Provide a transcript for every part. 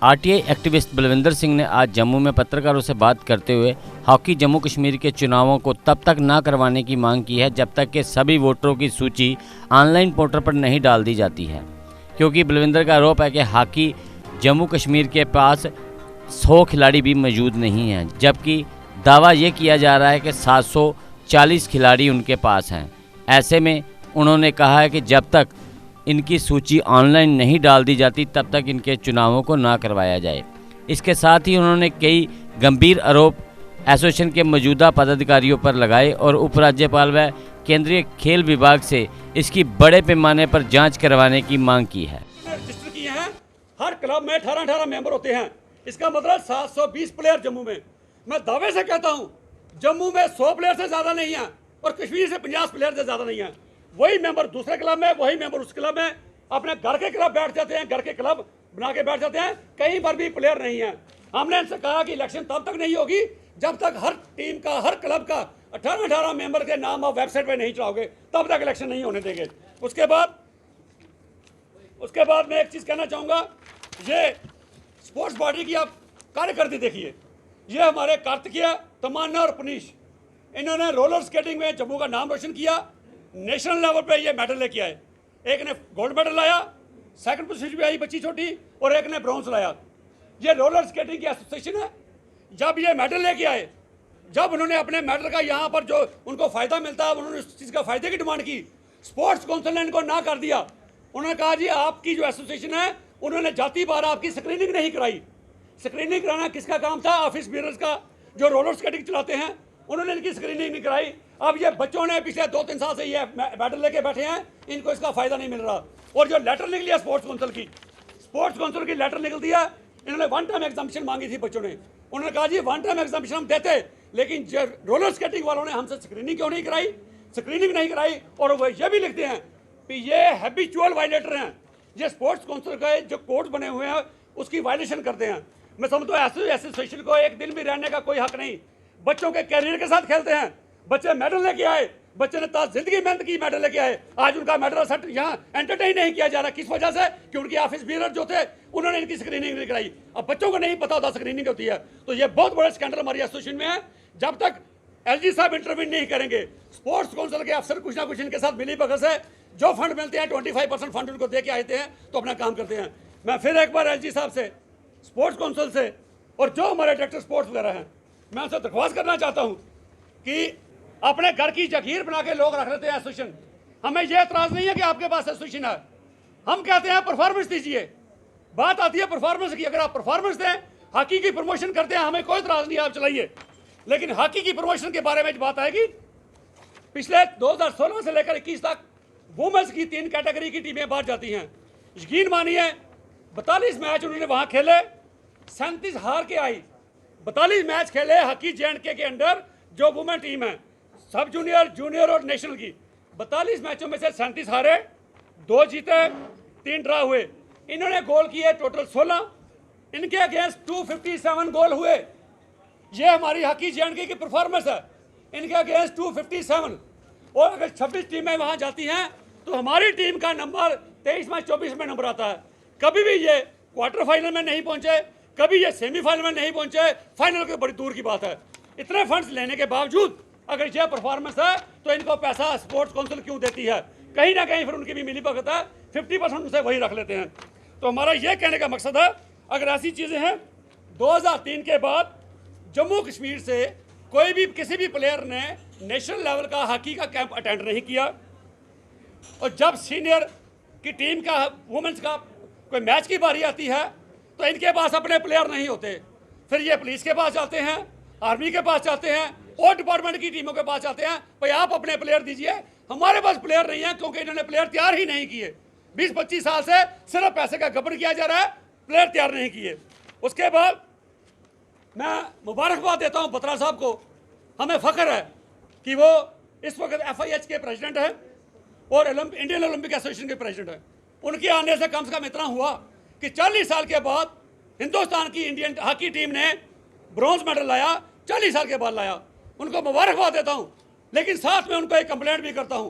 RTI activist Balwinder Singh ने आज जम्मू में पत्रकारों से बात करते हुए हॉकी जम्मू कश्मीर के चुनावों को तब तक ना करवाने की मांग की है जब तक कि सभी वोटरों की सूची ऑनलाइन पोर्टल पर नहीं डाल दी जाती है, क्योंकि बलविंदर का आरोप है कि हॉकी जम्मू कश्मीर के पास 100 खिलाड़ी भी मौजूद नहीं हैं, जबकि दावा ये किया जा रहा है कि 740 खिलाड़ी उनके पास हैं। ऐसे में उन्होंने कहा है कि जब तक इनकी सूची ऑनलाइन नहीं डाल दी जाती तब तक इनके चुनावों को ना करवाया जाए। इसके साथ ही उन्होंने कई गंभीर आरोप एसोसिएशन के मौजूदा पदाधिकारियों पर लगाए और उपराज्यपाल व केंद्रीय खेल विभाग से इसकी बड़े पैमाने पर जांच करवाने की मांग की है। रजिस्टर किए हैं, हर क्लब में 18 मेंबर होते हैं। इसका मतलब 720 प्लेयर जम्मू में। मैं दावे से कहता हूं जम्मू में 100 प्लेयर से ज्यादा नहीं है और कश्मीर से 50 प्लेयर से ज्यादा नहीं है। वही मेंबर दूसरे क्लब में, वही मेंबर उस क्लब में, अपने घर के क्लब बैठ जाते हैं, घर के क्लब बना के बैठ जाते हैं, कहीं पर भी प्लेयर नहीं है। हमने इनसे कहा कि इलेक्शन तब तक नहीं होगी जब तक हर टीम का, हर क्लब का 18 मेंबर के नाम आप वेबसाइट पे नहीं चढ़ाओगे, तब तक इलेक्शन नहीं होने देंगे। उसके बाद मैं एक चीज कहना चाहूंगा, ये स्पोर्ट्स बॉडी की आप कार्यकर्ता देखिए, ये हमारे कार्तिकेय, तमन्ना और पुनीश, इन्होंने रोलर स्केटिंग में जम्मू का नाम रोशन किया। नेशनल लेवल पे ये मेडल लेके आए। एक ने गोल्ड मेडल लाया, सेकंड पोजीशन पे आई बच्ची छोटी, और एक ने ब्रॉन्ज लाया। ये रोलर स्केटिंग की एसोसिएशन है। जब ये मेडल लेके आए, जब उन्होंने अपने मेडल का यहाँ पर जो उनको फायदा मिलता है, उन्होंने उस चीज़ का फायदे की डिमांड की। स्पोर्ट्स काउंसिल ने इनको ना कर दिया। उन्होंने कहा जी आपकी जो एसोसिएशन है, उन्होंने जाति बार आपकी स्क्रीनिंग नहीं कराई। स्क्रीनिंग कराना किसका काम था? ऑफिस बीयरर्स का, जो रोलर स्केटिंग चलाते हैं, उन्होंने इनकी स्क्रीनिंग नहीं कराई। अब ये बच्चों ने पिछले 2-3 साल से ये मेडल लेके बैठे हैं, इनको इसका फायदा नहीं मिल रहा। और जो लेटर निकली है स्पोर्ट्स काउंसिल की लेटर निकल दिया। इन्होंने 1 टाइम एग्जामिशन मांगी थी बच्चों ने। उन्होंने कहा जी 1 टाइम एग्जामिशन हम देते, लेकिन जो रोलर स्केटिंग वालों ने हमसे स्क्रीनिंग क्यों नहीं कराई? स्क्रीनिंग नहीं कराई। और वो ये भी लिखते हैं कि ये हैबिचुअल वायलेटर हैं, ये स्पोर्ट्स काउंसिल के जो कोड बने हुए हैं उसकी वायलेशन करते हैं। मैं समझता हूँ एसोसिएशन को एक दिन भी रहने का कोई हक नहीं। बच्चों के कैरियर के साथ खेलते हैं, बच्चे मेडल लेके आए, बच्चे ने ताज जिंदगी मेहनत की, मेडल लेके आए। आज उनका मेडल सेट यहाँ एंटरटेन नहीं किया जा रहा। किस वजह से? कि उनकी ऑफिस बीयरर जो थे, उन्होंने इनकी स्क्रीनिंग नहीं कराई। अब बच्चों को नहीं पता होता स्क्रीनिंग होती है। तो ये बहुत बड़ा स्कैंडल हमारी एसोसिएशन में है। जब तक एलजी साहब इंटरवीन नहीं करेंगे, स्पोर्ट्स काउंसिल के अफसर कुछ ना कुछ इनके साथ मिली भगत से जो फंड मिलते हैं 25% फंड उनको दे के आते हैं, तो अपना काम करते हैं। मैं फिर एक बार एलजी साहब से, स्पोर्ट्स काउंसिल से, और जो हमारे डायरेक्टर स्पोर्ट्स वगैरह हैं, मैं उनसे दरख्वास्त करना चाहता हूँ कि अपने घर की जागीर बना के लोग रख लेते हैं एसोसिएशन। हमें यह एतराज नहीं है कि आपके पास एसोसिएशन है। हम कहते हैं परफॉर्मेंस दीजिए। बात आती है परफॉर्मेंस की, अगर आप परफॉर्मेंस दें, हॉकी की प्रमोशन करते हैं, हमें कोई एतराज नहीं, आप चलाइए। लेकिन हॉकी की प्रमोशन के बारे में बात आएगी, पिछले 2016 से लेकर 21 तक वुमेन्स की 3 कैटेगरी की टीमें बाहर जाती हैं। यकीन मानिए 42 मैच उन्होंने वहां खेले, 37 हार के आई। 42 मैच खेले हॉकी J&K के अंडर जो वुमेन टीम है, सब जूनियर, जूनियर और नेशनल की। 42 मैचों में से 37 हारे, 2 जीते, 3 ड्रा हुए। इन्होंने गोल किए टोटल 16, इनके अगेंस्ट 257 गोल हुए। ये हमारी हॉकी J&K की परफॉर्मेंस है, इनके अगेंस्ट 257। और अगर 26 टीमें वहां जाती हैं तो हमारी टीम का नंबर 23 में 24 में नंबर आता है। कभी भी ये क्वार्टर फाइनल में नहीं पहुंचे, कभी ये सेमीफाइनल में नहीं पहुंचे, फाइनल की बड़ी दूर की बात है। इतने फंड्स लेने के बावजूद अगर यह परफॉर्मेंस है तो इनको पैसा स्पोर्ट्स काउंसिल क्यों देती है? कहीं ना कहीं फिर उनकी भी मिली भगत है, 50% उनसे वही रख लेते हैं। तो हमारा यह कहने का मकसद है, अगर ऐसी चीज़ें हैं, 2003 के बाद जम्मू कश्मीर से कोई भी किसी भी प्लेयर ने नेशनल लेवल का हॉकी का कैंप अटेंड नहीं किया। और जब सीनियर की टीम का, वुमेन्स का कोई मैच की बारी आती है तो इनके पास अपने प्लेयर नहीं होते। फिर ये पुलिस के पास जाते हैं, आर्मी के पास जाते हैं और डिपार्टमेंट की टीमों के पास जाते हैं, भाई आप अपने प्लेयर दीजिए। हमारे पास प्लेयर नहीं है क्योंकि इन्होंने प्लेयर तैयार ही नहीं किए। 20-25 साल से सिर्फ पैसे का गबन किया जा रहा है, प्लेयर तैयार नहीं किए। उसके बाद मैं मुबारकबाद देता हूं बत्रा साहब को। हमें फख्र है कि वो इस वक्त FIH के प्रेसिडेंट हैं और इंडियन ओलंपिक एसोसिएशन के प्रेसिडेंट हैं। उनके आने से कम इतना हुआ कि 40 साल के बाद हिंदुस्तान की इंडियन हॉकी टीम ने ब्रॉन्ज मेडल लाया, 40 साल के बाद लाया। उनको मुबारकबाद देता हूं। लेकिन साथ में उनको एक कंप्लेंट भी करता हूं,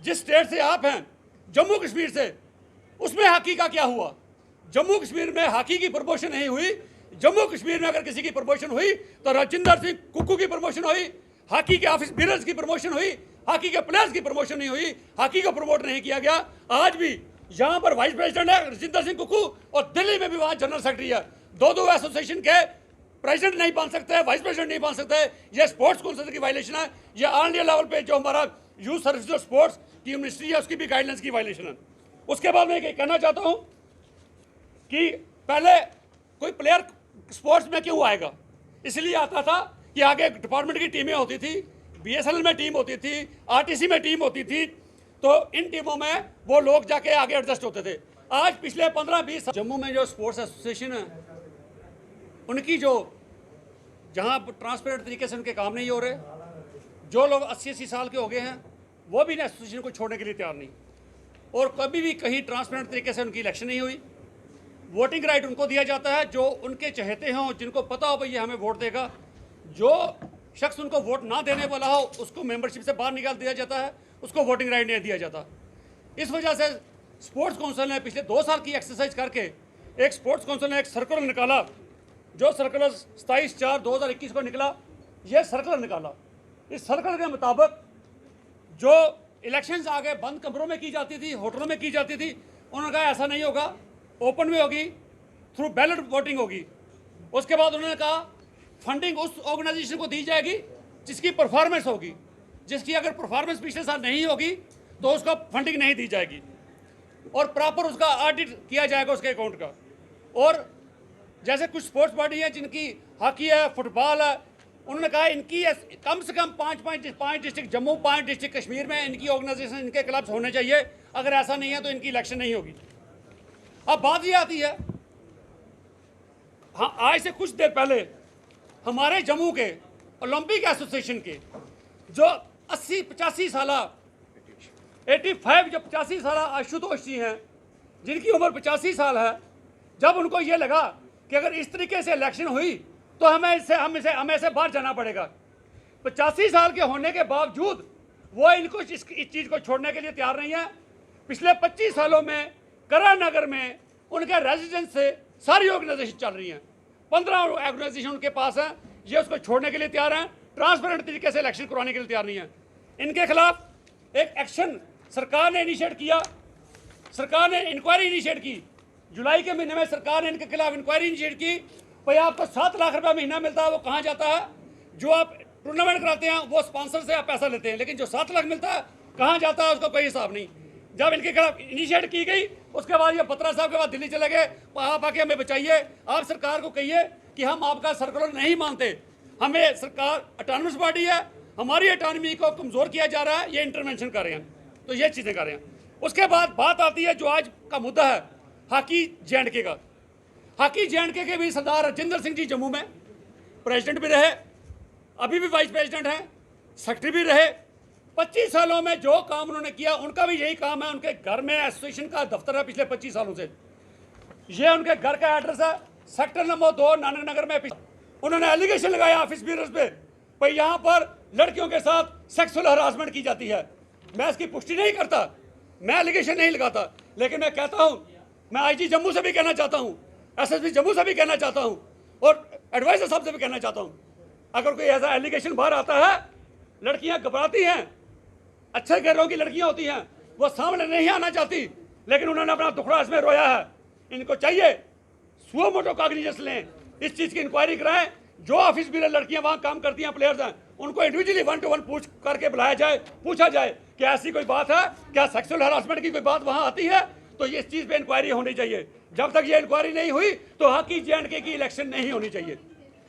जिस स्टेट से आप हैं, जम्मू कश्मीर से, उसमें हॉकी का क्या हुआ? जम्मू कश्मीर में हॉकी की प्रमोशन नहीं हुई। जम्मू कश्मीर में अगर किसी की प्रमोशन हुई तो राजिंदर सिंह कुक्कू की प्रमोशन हुई, हॉकी के ऑफिस बीरर्स की प्रमोशन हुई, हॉकी के प्लेयर्स की प्रमोशन नहीं हुई, हॉकी को प्रमोट नहीं किया गया। आज भी यहाँ पर वाइस प्रेसिडेंट है राजिंदर सिंह कुक्कू और दिल्ली में भी वहाँ जनरल सेक्रेटरी है। दो एसोसिएशन के प्रेसिडेंट नहीं बन सकते, वाइस प्रेसिडेंट नहीं बन सकते। ये स्पोर्ट्स काउंसिल की वायलेशन है। ये ऑल इंडिया लेवल पे जो हमारा यूथ सर्विस और स्पोर्ट्स की मिनिस्ट्री है उसकी भी गाइडलाइंस की वायलेशन है। उसके बाद मैं ये कहना चाहता हूँ कि पहले कोई प्लेयर स्पोर्ट्स में क्यों आएगा, इसलिए आता था कि आगे डिपार्टमेंट की टीमें होती थी, बीएसएनएल में टीम होती थी, आरटीसी में टीम होती थी, तो इन टीमों में वो लोग जाके आगे एडजस्ट होते थे। आज पिछले 15-20 जम्मू में जो स्पोर्ट्स एसोसिएशन है उनकी जो जहाँ ट्रांसपेरेंट तरीके से उनके काम नहीं हो रहे, जो लोग 80-80 साल के हो गए हैं वो भी एसोसिएशन को छोड़ने के लिए तैयार नहीं, और कभी भी कहीं ट्रांसपेरेंट तरीके से उनकी इलेक्शन नहीं हुई। वोटिंग राइट उनको दिया जाता है जो उनके चहेते हों, जिनको पता हो भाई ये हमें वोट देगा। जो शख्स उनको वोट ना देने वाला हो उसको मेंबरशिप से बाहर निकाल दिया जाता है, उसको वोटिंग राइट नहीं दिया जाता। इस वजह से स्पोर्ट्स काउंसिल ने पिछले 2 साल की एक्सरसाइज करके एक स्पोर्ट्स काउंसिल ने एक सर्कुलर निकाला, जो सर्कुलर 27/4/2021 को निकला। ये सर्कुलर निकाला, इस सर्कुलर के मुताबिक जो इलेक्शंस आगे बंद कमरों में की जाती थी, होटलों में की जाती थी, उन्होंने कहा ऐसा नहीं होगा, ओपन में होगी, थ्रू बैलेट वोटिंग होगी। उसके बाद उन्होंने कहा फंडिंग उस ऑर्गेनाइजेशन को दी जाएगी जिसकी परफॉर्मेंस होगी, जिसकी अगर परफॉर्मेंस पिछले साल नहीं होगी तो उसको फंडिंग नहीं दी जाएगी, और प्रॉपर उसका ऑडिट किया जाएगा उसके अकाउंट का। और जैसे कुछ स्पोर्ट्स बॉडी है जिनकी हॉकी है, फुटबॉल है, उन्होंने कहा इनकी कम से कम 5 डिस्ट्रिक्ट जम्मू, 5 डिस्ट्रिक्ट कश्मीर में इनकी ऑर्गेनाइजेशन, इनके क्लब्स होने चाहिए। अगर ऐसा नहीं है तो इनकी इलेक्शन नहीं होगी। अब बात ये आती है, हाँ, आज से कुछ देर पहले हमारे जम्मू के ओलंपिक एसोसिएशन के जो 85 साल 85 जो 85 साल आशुतोष जी हैं, जिनकी उम्र 85 साल है, जब उनको ये लगा कि अगर इस तरीके से इलेक्शन हुई तो हमें से बाहर जाना पड़ेगा। 85 साल के होने के बावजूद वो इनको इस चीज़ को छोड़ने के लिए तैयार नहीं है। पिछले 25 सालों में करण नगर में उनके रेजिडेंस से सारी ऑर्गेनाइजेशन चल रही हैं, 15 ऑर्गेनाइजेशन उनके पास हैं। ये उसको छोड़ने के लिए तैयार हैं, ट्रांसपेरेंट तरीके से इलेक्शन करवाने के लिए तैयार नहीं है। इनके खिलाफ एक एक्शन सरकार ने इनिशिएट किया, सरकार ने इंक्वायरी इनिशिएट की। जुलाई के महीने में सरकार ने इनके खिलाफ इंक्वायरी इनिशिएट की। भाई आपको 7 लाख रुपया महीना मिलता है, वो कहाँ जाता है? जो आप टूर्नामेंट कराते हैं वो स्पॉन्सर से आप पैसा लेते हैं, लेकिन जो 7 लाख मिलता है कहाँ जाता है उसका कोई हिसाब नहीं। जब इनके खिलाफ इनिशिएट की गई उसके बाद ये बत्रा साहब के बाद दिल्ली चले गए, आप आके हमें बचाइए, आप सरकार को कहिए कि हम आपका सर्कुलर नहीं मानते, हमें सरकार ऑटोनमस बॉडी है, हमारी ऑटोनॉमी को कमज़ोर किया जा रहा है, ये इंटरवेंशन कर रहे हैं, तो ये चीज़ें कर रहे हैं। उसके बाद बात आती है जो आज का मुद्दा है हॉकी J&K का। हॉकी J&K के भी सरदार राजिंदर सिंह जी जम्मू में प्रेसिडेंट भी रहे, अभी भी वाइस प्रेसिडेंट हैं, सेक्रेटरी भी रहे। 25 सालों में जो काम उन्होंने किया उनका भी यही काम है। उनके घर में एसोसिएशन का दफ्तर है पिछले 25 सालों से, ये उनके घर का एड्रेस है, सेक्टर नंबर 2 नानक नगर में। उन्होंने एलिगेशन लगाया ऑफिस बीरर्स पे, भाई यहाँ पर लड़कियों के साथ सेक्सुअल हरासमेंट की जाती है। मैं इसकी पुष्टि नहीं करता, मैं एलिगेशन नहीं लगाता, लेकिन मैं कहता हूँ, मैं आईजी जम्मू से भी कहना चाहता हूँ, एसएसपी जम्मू से भी कहना चाहता हूँ, और एडवाइजर साहब से भी कहना चाहता हूँ, अगर कोई ऐसा एलिगेशन बाहर आता है, लड़कियाँ घबराती हैं, अच्छे घरों की लड़कियाँ होती हैं, वो सामने नहीं आना चाहती, लेकिन उन्होंने अपना दुखड़ा इसमें रोया है। इनको चाहिए सुओ मोटो काग्निजेंस लें, इस चीज़ की इंक्वायरी कराएं। जो ऑफिस बीरर लड़कियां वहाँ काम करती हैं, प्लेयर्स हैं, उनको इंडिविजुअली 1 to 1 पूछ करके बुलाया जाए, पूछा जाए कि ऐसी कोई बात है क्या, सेक्सुअल हरासमेंट की कोई बात वहाँ आती है, तो ये इस चीज़ पे इंक्वायरी होनी चाहिए। जब तक ये इंक्वायरी नहीं हुई तो हॉकी J&K की इलेक्शन नहीं होनी चाहिए।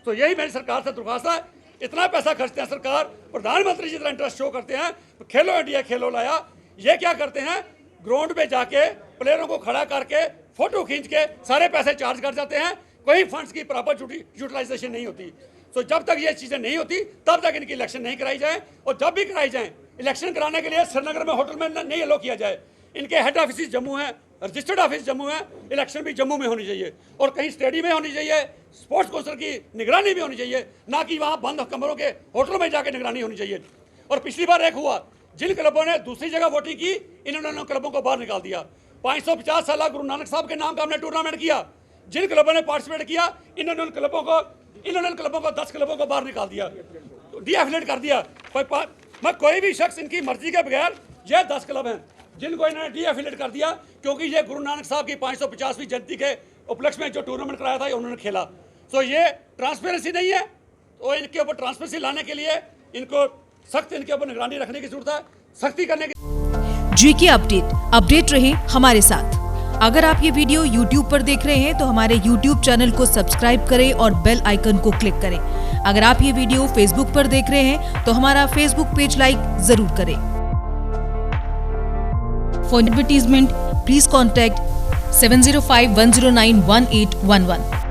तो यही मेरी सरकार से दरख्वास्त है। इतना पैसा खर्चते हैं सरकार, प्रधानमंत्री जितना इंटरेस्ट शो करते हैं, खेलो इंडिया खेलो लाया, ये क्या करते हैं, ग्राउंड पे जाके प्लेयरों को खड़ा करके फोटो खींच के सारे पैसे चार्ज कर जाते हैं, कोई फंड्स की प्रॉपर यूटिलाइजेशन नहीं होती। तो जब तक ये चीज़ें नहीं होती तब तक इनकी इलेक्शन नहीं कराई जाए, और जब भी कराई जाए इलेक्शन कराने के लिए श्रीनगर में होटल में नहीं अलो किया जाए। इनके हेड ऑफिस जम्मू है, रजिस्टर्ड ऑफिस जम्मू है, इलेक्शन भी जम्मू में होनी चाहिए, और कहीं स्टेडियम में होनी चाहिए, स्पोर्ट्स काउंसिल की निगरानी भी होनी चाहिए, ना कि वहाँ बंद कमरों के होटलों में जाकर निगरानी होनी चाहिए। और पिछली बार एक हुआ, जिन क्लबों ने दूसरी जगह वोटिंग की, इन्होंने क्लबों को बाहर निकाल दिया। 550 साल गुरु नानक साहब के नाम का हमने टूर्नामेंट किया। जिन क्लबों ने पार्टिसिपेट किया इन्होंने उन क्लबों को 10 क्लबों को बाहर निकाल दिया, डीएफिलेट कर दिया। कोई भी शख्स इनकी मर्जी के बगैर, ये 10 क्लब हैं जिनको इन्होंने डीएफिलेट कर दिया क्योंकि ये गुरु नानक साहब की 550वीं जयंती के उपलक्ष्य में जो टूर्नामेंट कराया था उन्होंने खेला। तो ये ट्रांसपेरेंसी नहीं है। तो इनके ऊपर ट्रांसपेरेंसी लाने के लिए इनको सख्त इनके ऊपर निगरानी रखने की जरूरत है, सख्ती करने की। जीके अपडेट रहे हमारे साथ। अगर आप ये वीडियो YouTube पर देख रहे हैं तो हमारे YouTube चैनल को सब्सक्राइब करें और बेल आइकन को क्लिक करें। अगर आप ये वीडियो Facebook पर देख रहे हैं तो हमारा Facebook पेज लाइक जरूर करें। For advertisement please contact 7051091811।